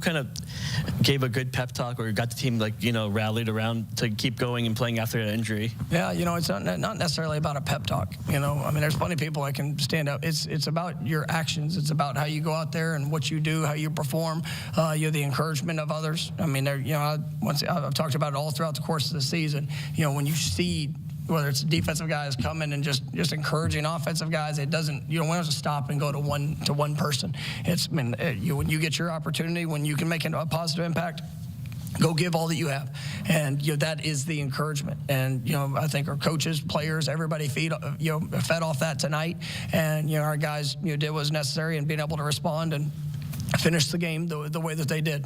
kind of gave a good pep talk or got the team, like, rallied around to keep going and playing after an injury? Yeah, it's not necessarily about a pep talk. I mean, there's plenty of people that can stand up. It's about your actions. It's about how you go out there and what you do, how you perform, the encouragement of others. I mean, I've talked about it all throughout the course of the season. When you see whether it's defensive guys coming and just encouraging offensive guys, it doesn't, you don't want to stop and go to one person. When you get your opportunity, when you can make a positive impact, go give all that you have. And that is the encouragement. And I think our coaches, players, everybody fed off that tonight. And our guys did what was necessary and being able to respond and finish the game the way that they did.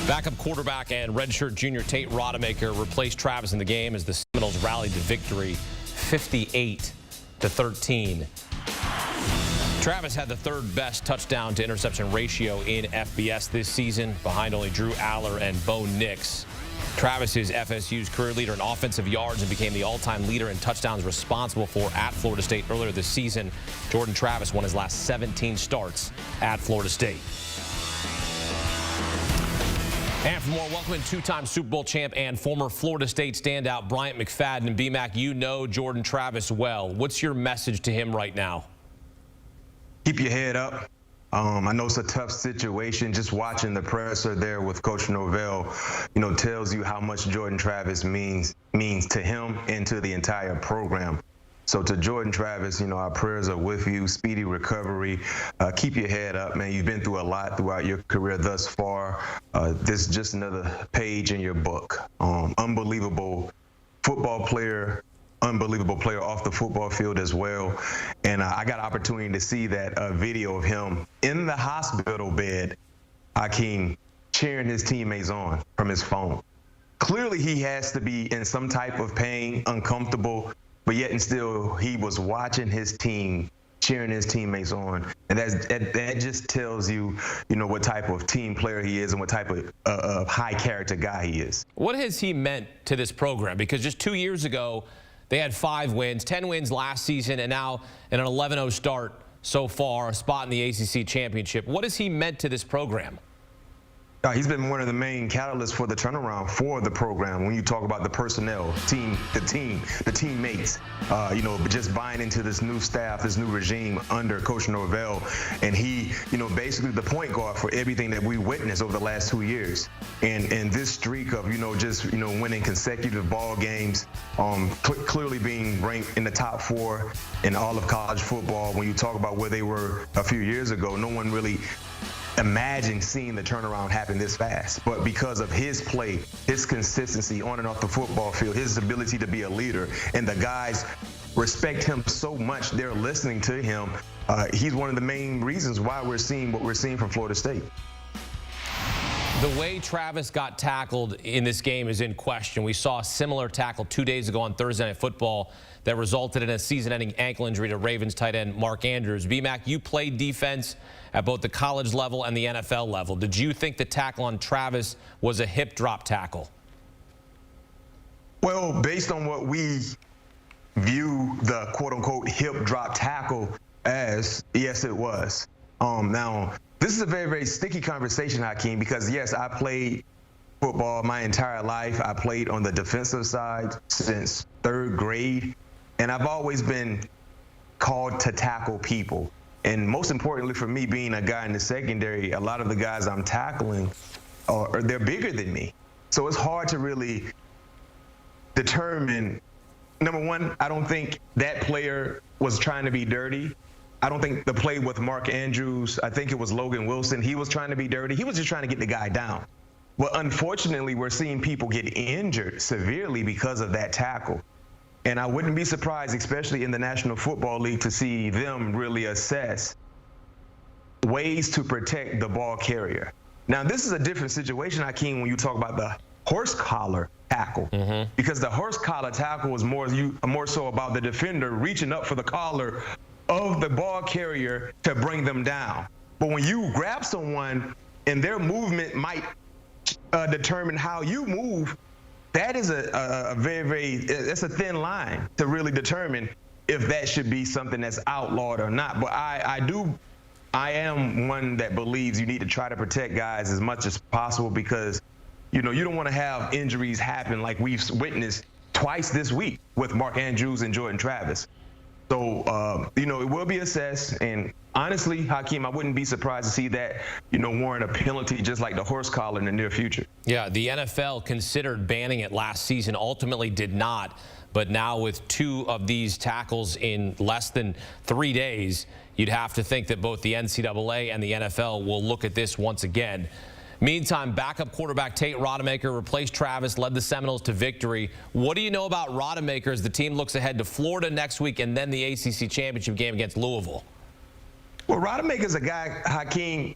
Backup quarterback and redshirt junior Tate Rodemaker replaced Travis in the game as the Seminoles rallied to victory 58-13. Travis had the third best touchdown to interception ratio in FBS this season, behind only Drew Aller and Bo Nix. Travis is FSU's career leader in offensive yards and became the all-time leader in touchdowns responsible for at Florida State earlier this season. Jordan Travis won his last 17 starts at Florida State. And for more, welcome in two-time Super Bowl champ and former Florida State standout Bryant McFadden. And BMAC, you know Jordan Travis well. What's your message to him right now? Keep your head up. I know it's a tough situation. Just watching the presser there with Coach Norvell, tells you how much Jordan Travis means to him and to the entire program. So to Jordan Travis, our prayers are with you. Speedy recovery. Keep your head up, man. You've been through a lot throughout your career thus far. This is just another page in your book. Unbelievable football player, unbelievable player off the football field as well. And I got an opportunity to see that video of him in the hospital bed, Hakeem, cheering his teammates on from his phone. Clearly he has to be in some type of pain, uncomfortable, but yet and still he was watching his team, cheering his teammates on. And that just tells you, what type of team player he is and what type of high character guy he is. What has he meant to this program? Because just 2 years ago, they had 5 wins, 10 wins last season, and now an 11-0 start so far, a spot in the ACC championship. What has he meant to this program? He's been one of the main catalysts for the turnaround for the program. When you talk about the personnel, the teammates, just buying into this new staff, this new regime under Coach Norvell, and he, basically the point guard for everything that we witnessed over the last 2 years. And this streak of, winning consecutive ball games, clearly being ranked in the top 4 in all of college football. When you talk about where they were a few years ago, no one really imagine seeing the turnaround happen this fast. But because of his play, his consistency on and off the football field, his ability to be a leader, and the guys respect him so much, they're listening to him. He's one of the main reasons why we're seeing what we're seeing from Florida State. The way Travis got tackled in this game is in question. We saw a similar tackle 2 days ago on Thursday Night Football that resulted in a season-ending ankle injury to Ravens tight end Mark Andrews. BMAC, you played defense at both the college level and the NFL level. Did you think the tackle on Travis was a hip drop tackle? Well, based on what we view the quote-unquote hip drop tackle as, yes, it was. Now, this is a very, very sticky conversation, Hakeem, because, yes, I played football my entire life. I played on the defensive side since 3rd grade, and I've always been called to tackle people. And most importantly for me, being a guy in the secondary, a lot of the guys I'm tackling, they're bigger than me. So it's hard to really determine. Number one, I don't think that player was trying to be dirty. I don't think the play with Mark Andrews, I think it was Logan Wilson, he was trying to be dirty. He was just trying to get the guy down. But unfortunately, we're seeing people get injured severely because of that tackle. And I wouldn't be surprised, especially in the National Football League, to see them really assess ways to protect the ball carrier. Now, this is a different situation, Hakeem, when you talk about the horse collar tackle, because the horse collar tackle is more so about the defender reaching up for the collar of the ball carrier to bring them down. But when you grab someone and their movement might determine how you move, that is a very, that's a thin line to really determine if that should be something that's outlawed or not. But I I am one that believes you need to try to protect guys as much as possible because, you don't want to have injuries happen like we've witnessed twice this week with Mark Andrews and Jordan Travis. So, it will be assessed. And honestly, Hakeem, I wouldn't be surprised to see that, warrant a penalty just like the horse collar in the near future. Yeah, the NFL considered banning it last season, ultimately did not. But now with 2 of these tackles in less than 3 days, you'd have to think that both the NCAA and the NFL will look at this once again. Meantime, backup quarterback Tate Rodemaker replaced Travis, led the Seminoles to victory. What do you know about Rodemaker as the team looks ahead to Florida next week and then the ACC championship game against Louisville? Well, Rodemaker's a guy, Hakeem,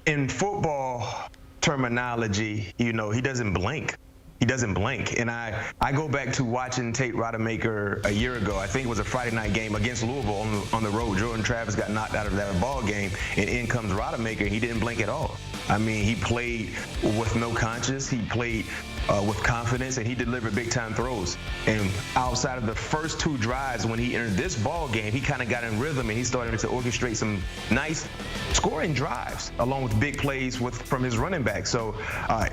in football terminology, he doesn't blink. He doesn't blink. And I go back to watching Tate Rodemaker a year ago. I think it was a Friday night game against Louisville on the road. Jordan Travis got knocked out of that ball game, and in comes Rodemaker. He didn't blink at all. I mean, he played with no conscience. He played with confidence, and he delivered big-time throws. And outside of the first 2 drives, when he entered this ball game, he kind of got in rhythm, and he started to orchestrate some nice scoring drives along with big plays from his running back. So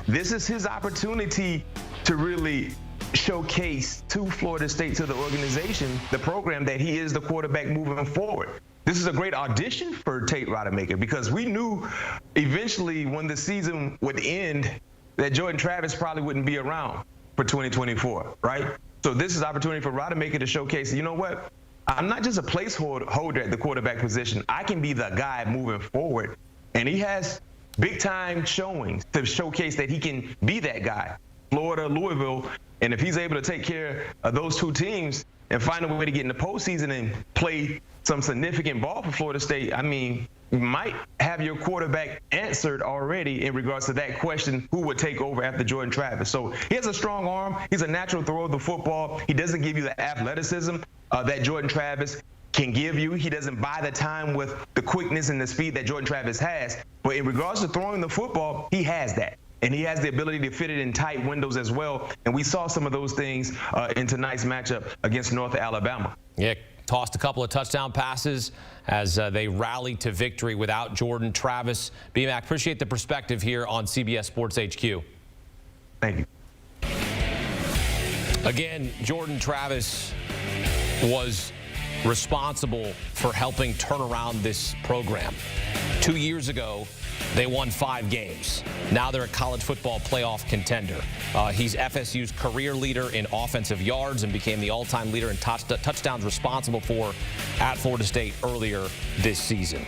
this is his opportunity to really showcase to Florida State, to the organization, the program, that he is the quarterback moving forward. This is a great audition for Tate Rodemaker because we knew eventually when the season would end that Jordan Travis probably wouldn't be around for 2024, right? So this is an opportunity for Rodemaker to showcase, you know what? I'm not just a placeholder at the quarterback position. I can be the guy moving forward. And he has big-time showings to showcase that he can be that guy. Florida, Louisville, and if he's able to take care of those 2 teams and find a way to get in the postseason and play some significant ball for Florida State, I mean, you might have your quarterback answered already in regards to that question, who would take over after Jordan Travis. So he has a strong arm. He's a natural thrower of the football. He doesn't give you the athleticism that Jordan Travis can give you. He doesn't buy the time with the quickness and the speed that Jordan Travis has. But in regards to throwing the football, he has that. And he has the ability to fit it in tight windows as well. And we saw some of those things in tonight's matchup against North Alabama. Yeah, tossed a couple of touchdown passes as they rallied to victory without Jordan Travis. B-Mac, appreciate the perspective here on CBS Sports HQ. Thank you. Again, Jordan Travis was responsible for helping turn around this program. 2 years ago, they won 5 games. Now they're a college football playoff contender. He's FSU's career leader in offensive yards and became the all-time leader in touchdowns responsible for at Florida State earlier this season.